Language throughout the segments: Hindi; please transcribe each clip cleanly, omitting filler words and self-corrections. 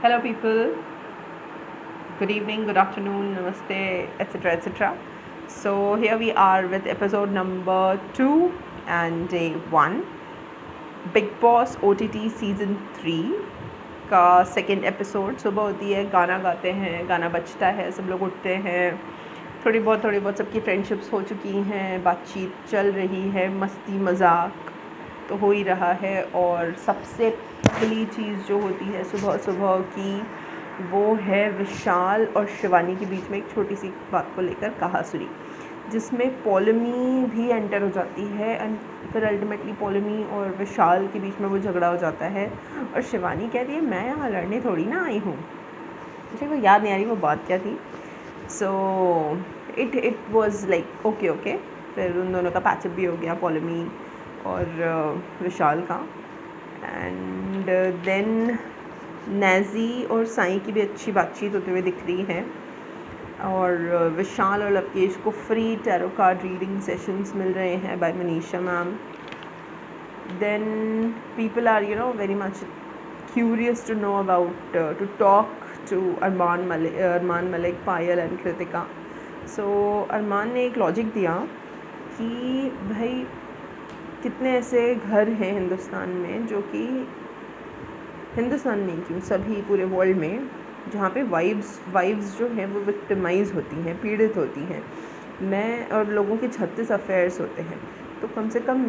Hello, people. Good evening, good afternoon, namaste, etc. etc. So, here we are with episode number 2 and day 1. Big Boss OTT season 3 का सेकेंड एपिसोड. सुबह होती है, गाना गाते हैं, गाना बजता है, सब लोग उठते हैं. थोड़ी बहुत सबकी फ्रेंडशिप्स हो चुकी हैं, बातचीत चल रही है, मस्ती मजाक तो हो ही रहा है. और सबसे पहली चीज़ जो होती है सुबह सुबह की, वो है विशाल और शिवानी के बीच में एक छोटी सी बात को लेकर कहासुनी, जिसमें पॉलमी भी एंटर हो जाती है. एंड फिर अल्टीमेटली पॉलमी और विशाल के बीच में वो झगड़ा हो जाता है और शिवानी कहती है मैं यहाँ लड़ने थोड़ी ना आई हूँ. मुझे वो याद नहीं आ रही वो बात क्या थी. So it was like okay. फिर उन दोनों का पैचअप भी हो गया, पॉलमी और विशाल का. एंड देन नैजी और साई की भी अच्छी बातचीत होते हुए दिख रही है. और विशाल और लवकेश को free tarot card reading sessions मिल रहे हैं by Manisha ma'am. Then people are very much curious to know about to talk to Armaan Malik, Payal and Kritika. So Armaan ने एक लॉजिक दिया कि भाई कितने ऐसे घर हैं हिंदुस्तान में, जो कि हिंदुस्तान नहीं क्यों सभी पूरे वर्ल्ड में, जहाँ पे वाइव्स जो हैं वो विक्टिमाइज़ होती हैं, पीड़ित होती हैं. मैं और लोगों के 36 अफेयर्स होते हैं. तो कम से कम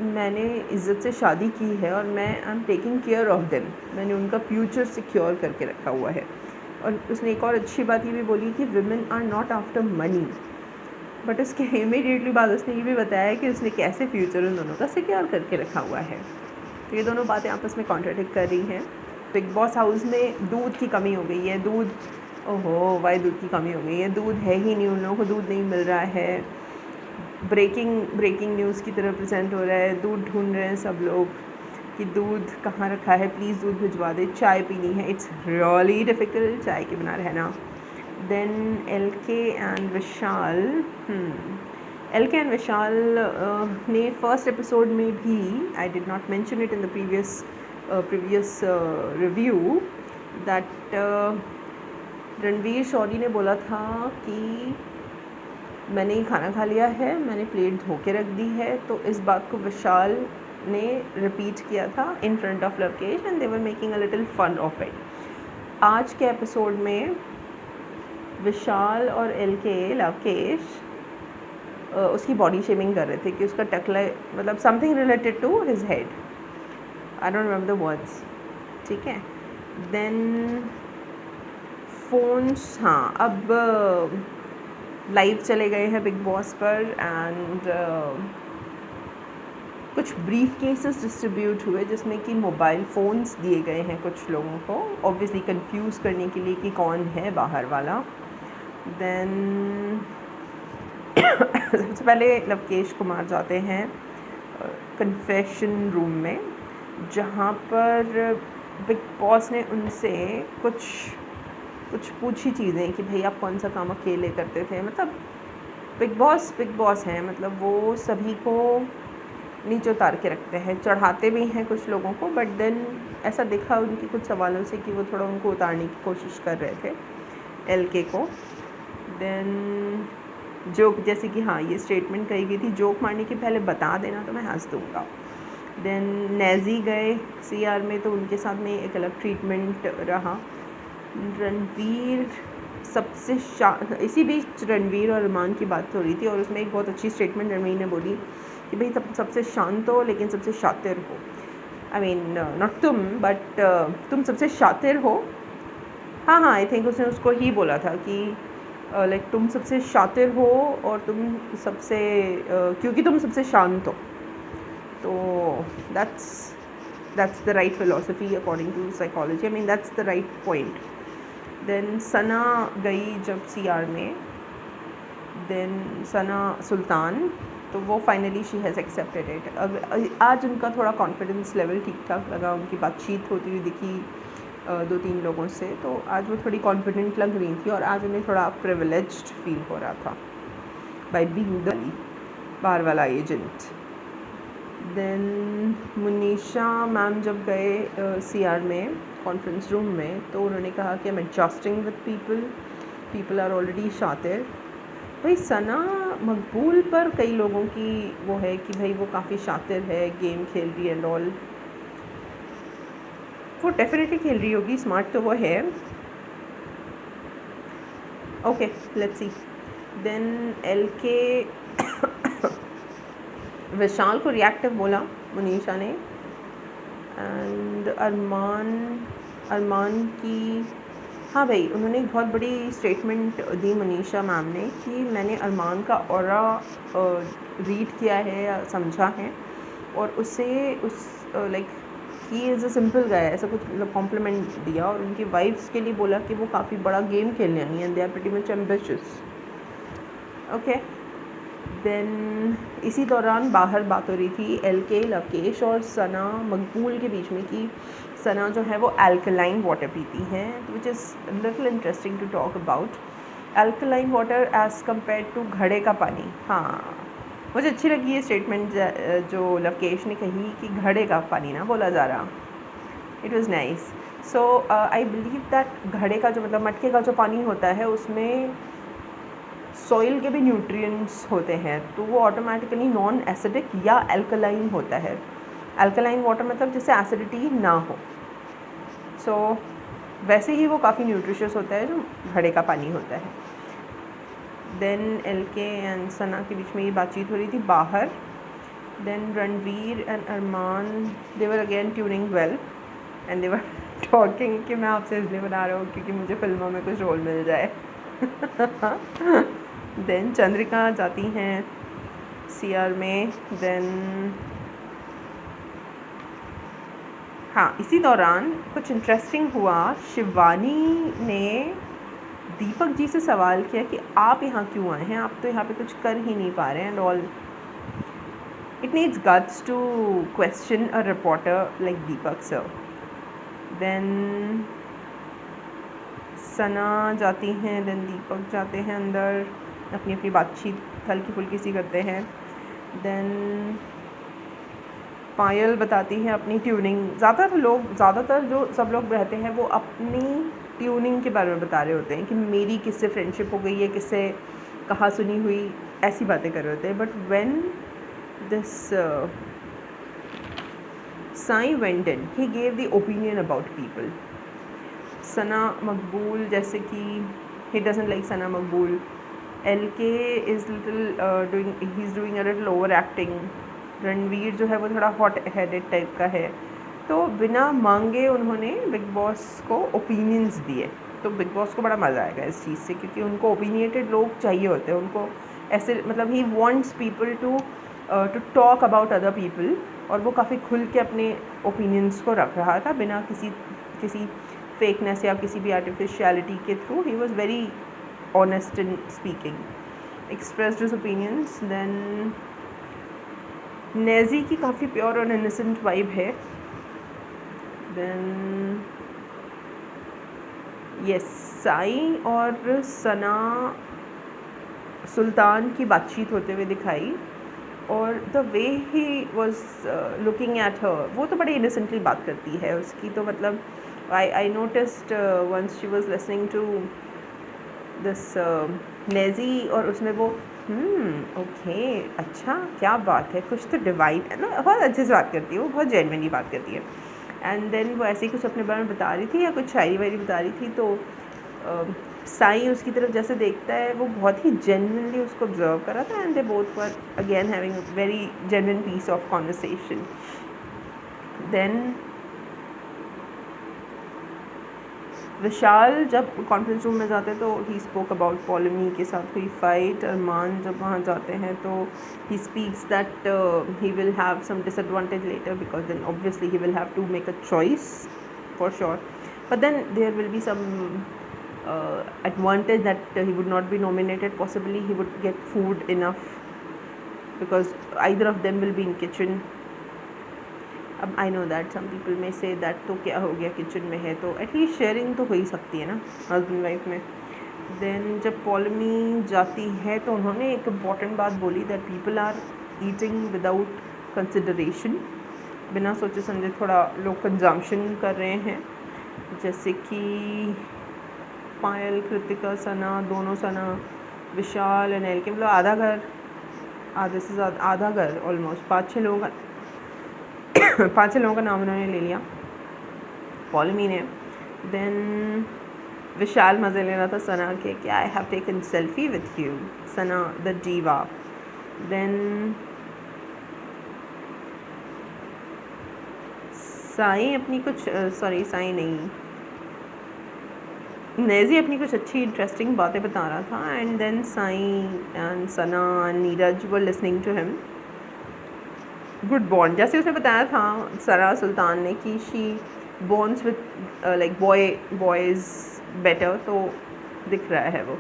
मैंने इज़्ज़त से शादी की है और मैं I am taking care of them. मैंने उनका फ्यूचर सिक्योर करके रखा हुआ है. और उसने एक और अच्छी बात ये भी बोली कि women are not after money. But उसके इमीडिएटली बाद उसने ये भी बताया कि उसने कैसे फ्यूचर उन दोनों का सिक्योर करके रखा हुआ है. तो ये दोनों बातें आपस में कॉन्ट्राडिक्ट कर रही हैं. बिग बॉस हाउस में दूध की कमी हो गई है. वाई दूध की कमी हो गई है. दूध है ही नहीं, उन लोगों को दूध नहीं मिल रहा है. ब्रेकिंग न्यूज़ की तरह प्रेजेंट हो रहा है. दूध ढूंढ रहे हैं सब लोग कि दूध कहाँ रखा है, प्लीज़ दूध भिजवा दे. चाय पीनी है, इट्स रियली डिफ़िकल्ट चाय के बिना रहना. देन LK एंड विशाल ने फर्स्ट एपिसोड में भी, I did not mention it in the previous review, that Ranveer Shorey ने बोला था कि मैंने ही खाना खा लिया है, मैंने प्लेट धो के रख दी है. तो इस बात को विशाल ने रिपीट किया था in front of Lovekesh and they were making a little fun of it. आज के एपिसोड में विशाल और लवकेश उसकी बॉडी शेमिंग कर रहे थे कि उसका टकला, मतलब something related to his head. I don't remember the words. ठीक है. देन फोन्स, हाँ, अब लाइव चले गए हैं बिग बॉस पर. एंड कुछ ब्रीफ केसेस डिस्ट्रीब्यूट हुए जिसमें कि मोबाइल फ़ोन्स दिए गए हैं कुछ लोगों को, ऑब्वियसली कंफ्यूज करने के लिए कि कौन है बाहर वाला. देन सबसे पहले लवकेश कुमार जाते हैं कन्फेशन रूम में, जहाँ पर बिग बॉस ने उनसे कुछ पूछी चीज़ें कि भाई आप कौन सा काम अकेले करते थे. मतलब बिग बॉस हैं, मतलब वो सभी को नीचे उतार के रखते हैं, चढ़ाते भी हैं कुछ लोगों को. बट देन ऐसा दिखा उनके कुछ सवालों से कि वो थोड़ा उनको उतारने की कोशिश कर रहे थे, LK को. देन जोक, जैसे कि हाँ ये स्टेटमेंट कही गई थी, जोक मारने के पहले बता देना तो मैं हंस दूँगा. देन नैजी गए CR में, तो उनके साथ में एक अलग ट्रीटमेंट रहा. रणवीर सबसे इसी बीच रणवीर और अरमान की बात हो रही थी और उसमें एक बहुत अच्छी स्टेटमेंट रणवीर ने बोली कि भाई सबसे शांत हो लेकिन सबसे शातिर हो. आई मीन नॉट तुम, बट तुम सबसे शातिर हो. हाँ, आई थिंक उसने उसको ही बोला था कि लाइक तुम सबसे शातिर हो और तुम सबसे क्योंकि तुम सबसे शांत हो. तो that's the right philosophy according to psychology. I mean that's the right point. Then Sana गई जब CR में, देन सना सुल्तान, तो वो finally she has accepted it. आज उनका थोड़ा कॉन्फिडेंस लेवल ठीक ठाक लगा. उनकी बातचीत होती हुई दिखी 2-3 लोगों से, तो आज वो थोड़ी कॉन्फिडेंट लग रही थी और आज उन्हें थोड़ा प्रिविलेज्ड फील हो रहा था बाय बीइंग द बाहर वाला एजेंट. देन मुनीशा मैम जब गए CR में कॉन्फ्रेंस रूम में, तो उन्होंने कहा कि I am adjusting with people are already शातिर। भाई सना मकबूल पर कई लोगों की वो है कि भाई वो काफ़ी शातिर है, गेम खेल रही है एंड ऑल। वो डेफिनेटली खेल रही होगी, स्मार्ट तो वो है। Okay let's see. Then LK Vishal को रिएक्टिव बोला मुनीशा ने। एंड अरमान की, हाँ भाई उन्होंने एक बहुत बड़ी स्टेटमेंट दी मुनीशा मैम ने कि मैंने अरमान का ऑरा रीड किया है या समझा है, और उससे उस like he is a simple guy, ऐसा कुछ मतलब कॉम्प्लीमेंट दिया। और उनकी वाइफ्स के लिए बोला कि वो काफ़ी बड़ा गेम खेलने आई हैं, they are pretty much ambitious. Okay then इसी दौरान बाहर बात हो रही थी LK लवकेश और सना मकबूल के बीच में कि सना जो है वो अल्कलाइन वाटर पीती हैं, which is little interesting to talk about. Alkaline water as compare to घड़े का पानी। हाँ मुझे अच्छी लगी ये स्टेटमेंट जो लवकेश ने कही कि घड़े का पानी ना बोला जा रहा। It was nice. So I believe that घड़े का जो मतलब मटके का जो पानी होता है उसमें सॉइल के भी न्यूट्रिएंट्स होते हैं, तो वो ऑटोमेटिकली नॉन एसिडिक या अल्कलाइन होता है। अल्कलाइन वाटर मतलब जिससे एसिडिटी ना हो। सो वैसे ही वो काफ़ी न्यूट्रिशियस होता है जो घड़े का पानी होता है। देन LK एंड सना के बीच में ये बातचीत हो रही थी बाहर। Then Ranveer and Armaan they were again tuning well and they were talking कि मैं आपसे इसलिए बना रहा हूँ क्योंकि मुझे फिल्मों में कुछ रोल मिल जाए। देन चंद्रिका जाती हैं CR में। देन हाँ इसी दौरान कुछ इंटरेस्टिंग हुआ। शिवानी ने दीपक जी से सवाल किया कि आप यहाँ क्यों आए हैं, आप तो यहाँ पे कुछ कर ही नहीं पा रहे हैं and all. It needs guts to question a reporter like Deepak sir. Then Sana जाती हैं, देन दीपक जाते हैं अंदर, अपनी अपनी बातचीत हल्की फुल्की सी करते हैं। देन पायल बताती है अपनी ट्यूनिंग। ज़्यादातर जो सब लोग रहते हैं वो अपनी ट्यूनिंग के बारे में बता रहे होते हैं कि मेरी किससे फ्रेंडशिप हो गई है, किससे कहाँ सुनी हुई, ऐसी बातें कर रहे होते हैं। But when this Sai went in, he gave the opinion about people. Sana Maqbool जैसे कि he doesn't like Sana Maqbool. LK is little he is doing a little over acting. Ranveer जो है वो थोड़ा हॉट हेडेड टाइप का है। तो बिना मांगे उन्होंने बिग बॉस को ओपिनियंस दिए। तो बिग बॉस को बड़ा मज़ा आएगा इस चीज़ से, क्योंकि उनको ओपिनियटेड लोग चाहिए होते हैं। उनको ऐसे मतलब ही wants people to talk about other people, और वो काफ़ी खुल के अपने ओपिनियंस को रख रहा था बिना किसी फेकनेस या किसी भी आर्टिफिशियलिटी के through. He was very honest in speaking, expressed his opinions. Then Naezy की काफ़ी प्योर और इनोसेंट वाइब है। देन यस, साई और सना सुल्तान की बातचीत होते हुए दिखाई, और the way he was looking at her, वो तो बड़ी इनोसेंटली बात करती है उसकी। तो मतलब I noticed once she was listening to this Naezy, और उसमें वो ओके अच्छा क्या बात है, कुछ तो डिवाइड है ना, बहुत अच्छे से बात करती है वो, बहुत जेन्युइनली बात करती है। एंड देन वो ऐसे ही कुछ अपने बारे में बता रही थी या कुछ शायरी वायरी बता रही थी, तो साई उसकी तरफ जैसे देखता है वो बहुत ही जेन्युइनली उसको ऑब्जर्व कर रहा था। And they both were again having a very genuine piece of conversation. Then Vishal जब कॉन्फ्रेंस रूम में जाते तो ही स्पोक अबाउट पॉलेमी के साथ हुई फाइट। अरमान जब वहाँ जाते हैं तो he speaks that he will have some disadvantage later, because then obviously he will have to make a choice for sure, but then there will be some advantage that he would not be nominated. Possibly he would get food enough because either of them will be in kitchen. अब I know that some people may say that तो क्या हो गया किचन में है, तो एटलीस्ट शेयरिंग तो हो ही सकती है ना हस्बैंड वाइफ में। देन जब पॉलेमी जाती है तो उन्होंने एक इम्पॉर्टेंट बात बोली that people are eating without consideration, बिना सोचे समझे थोड़ा लोग कंजम्पशन कर रहे हैं, जैसे कि पायल, कृतिका, सना, दोनों सना, विशाल, अनिल के, मतलब आधे से ज़्यादा, आधा घर ऑलमोस्ट 5-6 लोगों का 5-6 लोगों का नाम उन्होंने ले लिया पॉलमी ने। देन विशाल मज़े ले रहा था सना के कि I have taken selfie with you, Sana the diva. Then Sai अपनी कुछ साई नहीं, नेजी अपनी कुछ अच्छी इंटरेस्टिंग बातें बता रहा था, and then Sai and Sana and Neeraj were listening to him. Good bond, जैसे उसने बताया था सना सुल्तान ने कि she bonds with like boys better, तो दिख रहा है वो।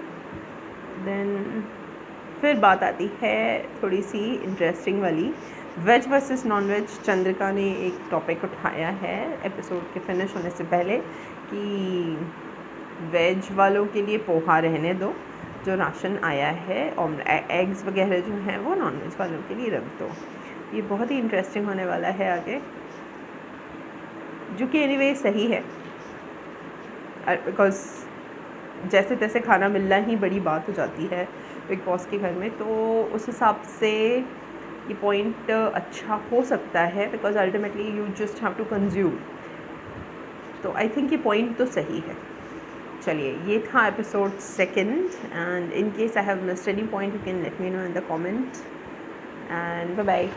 देन फिर बात आती है थोड़ी सी इंटरेस्टिंग वाली, veg versus non veg. Chandrika ने एक टॉपिक उठाया है एपिसोड के फिनिश होने से पहले कि वेज वालों के लिए पोहा रहने दो, जो राशन आया है और एग्स वगैरह जो हैं वो नॉन वेज वालों के लिए रख दो। ये बहुत ही इंटरेस्टिंग होने वाला है आगे, जो कि एनीवे सही है, बिकॉज जैसे तैसे खाना मिलना ही बड़ी बात हो जाती है बिग बॉस के घर में, तो उस हिसाब से ये पॉइंट अच्छा हो सकता है, because ultimately you just have to consume. तो आई थिंक ये पॉइंट तो सही है। चलिए, ये था episode 2, and in case I have missed any point you can let me know in the comment, and bye bye.